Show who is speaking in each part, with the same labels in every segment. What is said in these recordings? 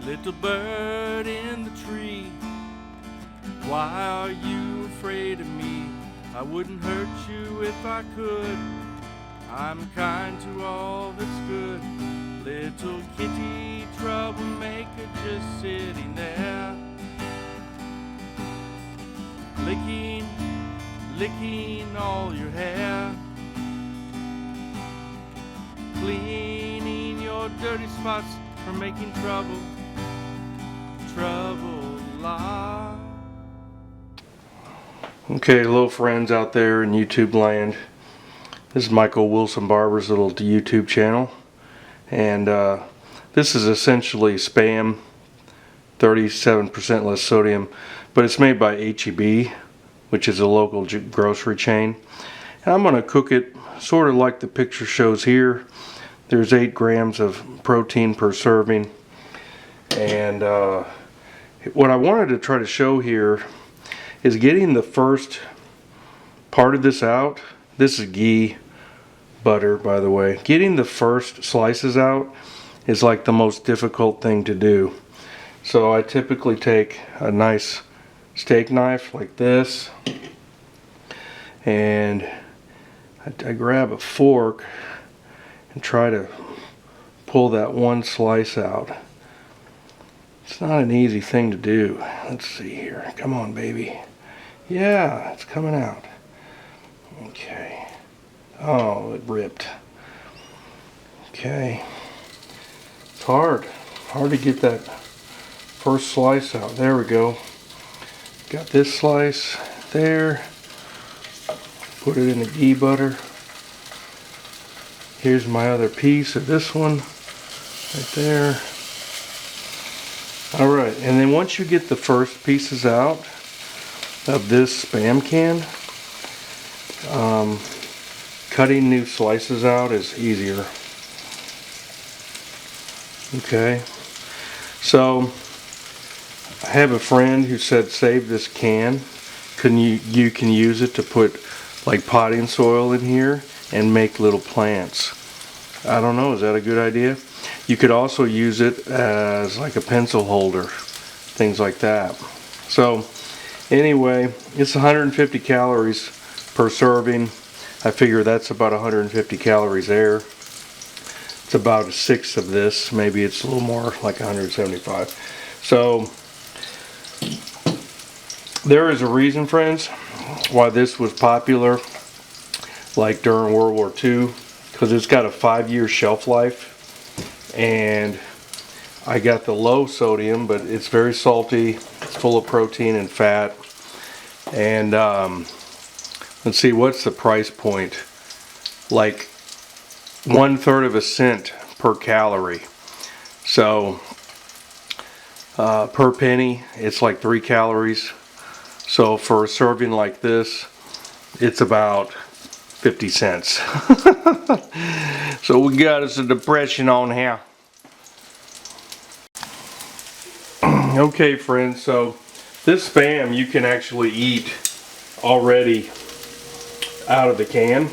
Speaker 1: Little bird in the tree, why are you afraid of me? I wouldn't hurt you if I could. I'm kind to all that's good. Little kitty troublemaker just sitting there, licking all your hair, cleaning your dirty spots for making trouble la. Okay, hello friends out there in YouTube land. This is Michael Wilson Barber's little YouTube channel, and this is essentially Spam, 37% less sodium, but it's made by H-E-B, which is a local grocery chain. And I'm going to cook it sort of like the picture shows here. There's 8 grams of protein per serving, and what I wanted to try to show here is getting the first part of this out. This is ghee butter, by the way. Getting the first slices out is like the most difficult thing to do. So I typically take a nice steak knife like this, and I grab a fork and try to pull that one slice out. It's not an easy thing to do. Let's see here. Come on, baby. Yeah, it's coming out. Okay. Oh, it ripped. Okay. It's hard to get that first slice out. There we go. Got this slice there. Put it in the ghee butter. Here's my other piece of this one right there. Alright, and then once you get the first pieces out of this Spam can, cutting new slices out is easier. Okay, so I have a friend who said save this can. You can use it to put like potting soil in here and make little plants. I don't know, is that a good idea? You could also use it as like a pencil holder, things like that. So anyway, it's 150 calories per serving. I figure that's about 150 calories there. It's about a sixth of this. Maybe it's a little more, like 175. So there is a reason, friends, why this was popular like during World War II, because it's got a 5-year shelf life. And I got the low sodium, but it's very salty. It's full of protein and fat. And let's see, what's the price point? Like 1/3 of a cent per calorie. So per penny, it's like 3 calories. So for a serving like this, it's about 50 cents. So we got us a depression on here. Okay friends, so this Spam you can actually eat already out of the can,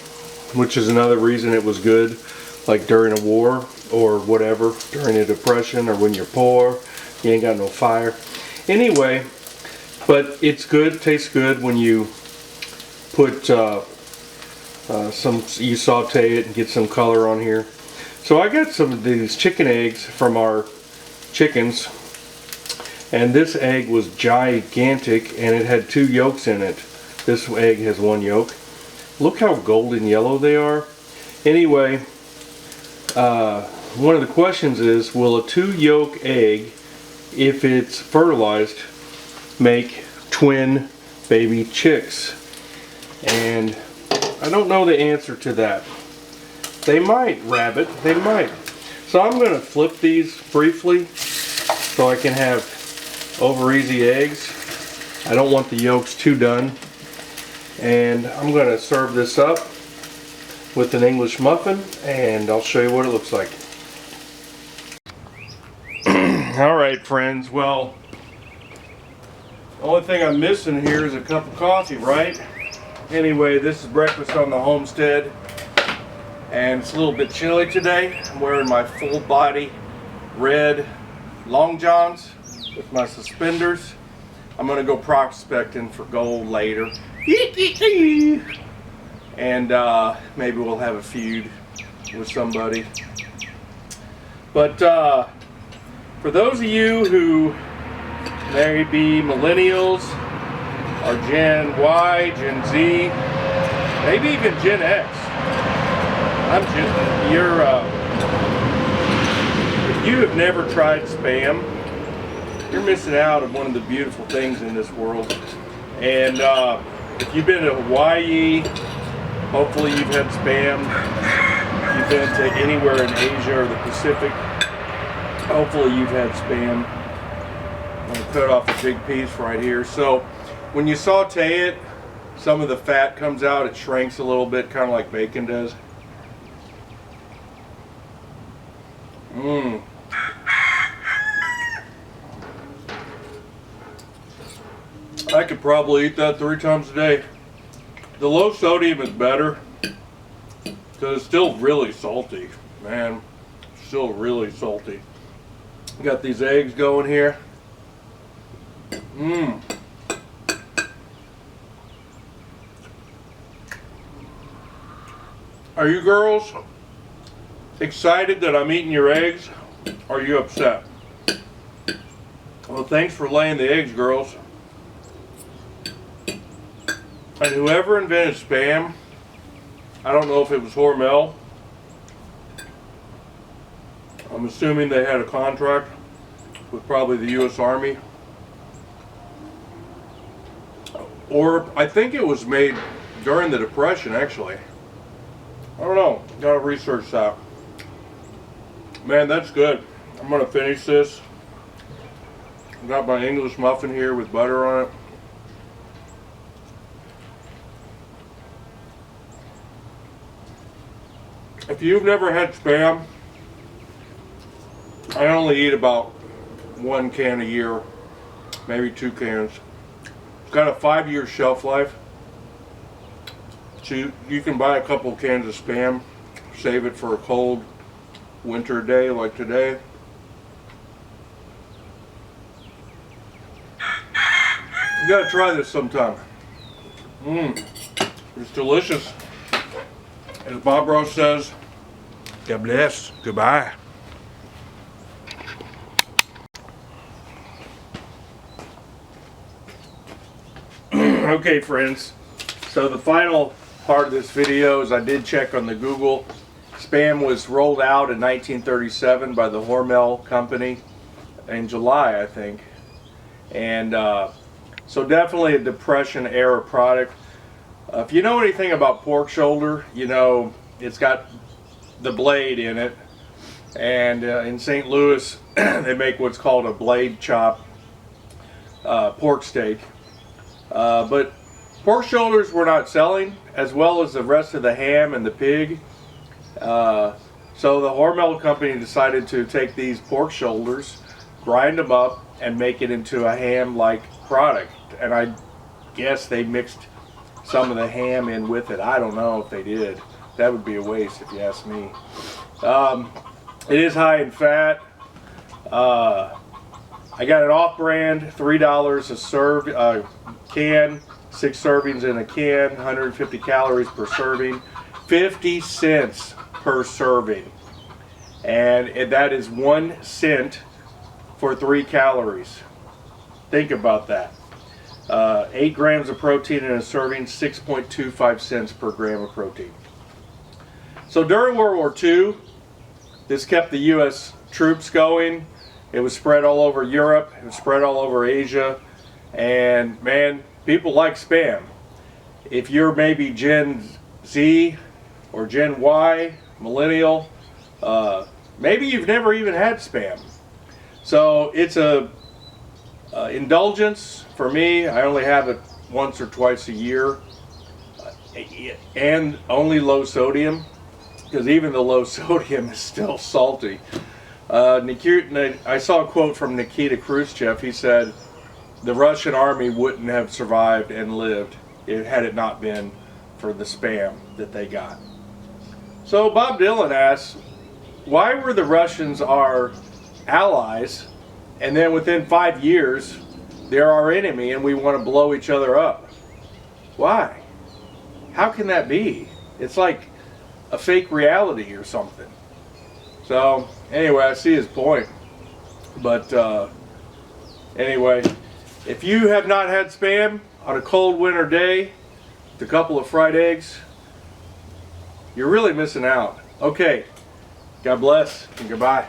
Speaker 1: which is another reason it was good, like during a war or whatever, during a depression or when you're poor, you ain't got no fire. Anyway, but it's good, tastes good when you put you saute it and get some color on here. So I got some of these chicken eggs from our chickens, and this egg was gigantic and it had 2 yolks in it. This egg has 1 yolk. Look how golden yellow they are. Anyway, one of the questions is, will a 2 yolk egg, if it's fertilized, make twin baby chicks? And I don't know the answer to that. They might, rabbit, they might. So I'm going to flip these briefly so I can have over easy eggs. I don't want the yolks too done. And I'm going to serve this up with an English muffin, and I'll show you what it looks like. Alright friends, well, the only thing I'm missing here is a cup of coffee, right? Anyway, this is breakfast on the homestead, and it's a little bit chilly today. I'm wearing my full body red long johns with my suspenders. I'm gonna go prospecting for gold later. And maybe we'll have a feud with somebody. But for those of you who may be millennials, or Gen Y, Gen Z, maybe even Gen X, if you have never tried Spam, you're missing out on one of the beautiful things in this world. And if you've been to Hawaii, hopefully you've had Spam. If you've been to anywhere in Asia or the Pacific, hopefully you've had Spam. I'm going to cut off a big piece right here. So when you saute it, some of the fat comes out, it shrinks a little bit, kind of like bacon does. I could probably eat that 3 times a day. The low sodium is better because it's still really salty, man. Still really salty. Got these eggs going here. Are you girls excited that I'm eating your eggs? Or are you upset? Well, thanks for laying the eggs, girls. And whoever invented Spam, I don't know if it was Hormel. I'm assuming they had a contract with probably the U.S. Army. Or I think it was made during the Depression, actually. I don't know. Gotta research that. Man, that's good. I'm gonna finish this. Got my English muffin here with butter on it. If you've never had Spam, I only eat about 1 can a year, maybe 2 cans. It's got a 5-year shelf life. So you can buy a couple cans of Spam, save it for a cold winter day like today. You gotta try this sometime. It's delicious. As Bob Ross says, God bless. Goodbye. Okay, friends. So the final part of this video is I did check on the Google. Spam was rolled out in 1937 by the Hormel company in July, I think. And so definitely a Depression era product. If you know anything about pork shoulder, you know it's got the blade in it. And in St. Louis, they make what's called a blade chop pork steak. But pork shoulders were not selling as well as the rest of the ham and the pig. So the Hormel company decided to take these pork shoulders, grind them up, and make it into a ham-like product. And I guess they mixed some of the ham in with it. I don't know if they did. That would be a waste if you ask me. It is high in fat. I got it off-brand, $3 a can, 6 servings in a can, 150 calories per serving, 50 cents per serving. And that is 1 cent for 3 calories. Think about that. 8 grams of protein in a serving, 6.25 cents per gram of protein. So during World War II, this kept the U.S. troops going. It was spread all over Europe. It was spread all over Asia. And man, people like Spam. If you're maybe Gen Z or Gen Y, millennial, maybe you've never even had Spam. So it's a indulgence for me. I only have it once or twice a year, and only low sodium, because even the low sodium is still salty. I saw a quote from Nikita Khrushchev. He said the Russian army wouldn't have survived and lived had it not been for the Spam that they got. So Bob Dylan asks, why were the Russians our allies and then within 5 years, they're our enemy and we want to blow each other up. Why? How can that be? It's like a fake reality or something. So anyway, I see his point. But anyway, if you have not had Spam on a cold winter day with a couple of fried eggs, you're really missing out. Okay, God bless and goodbye.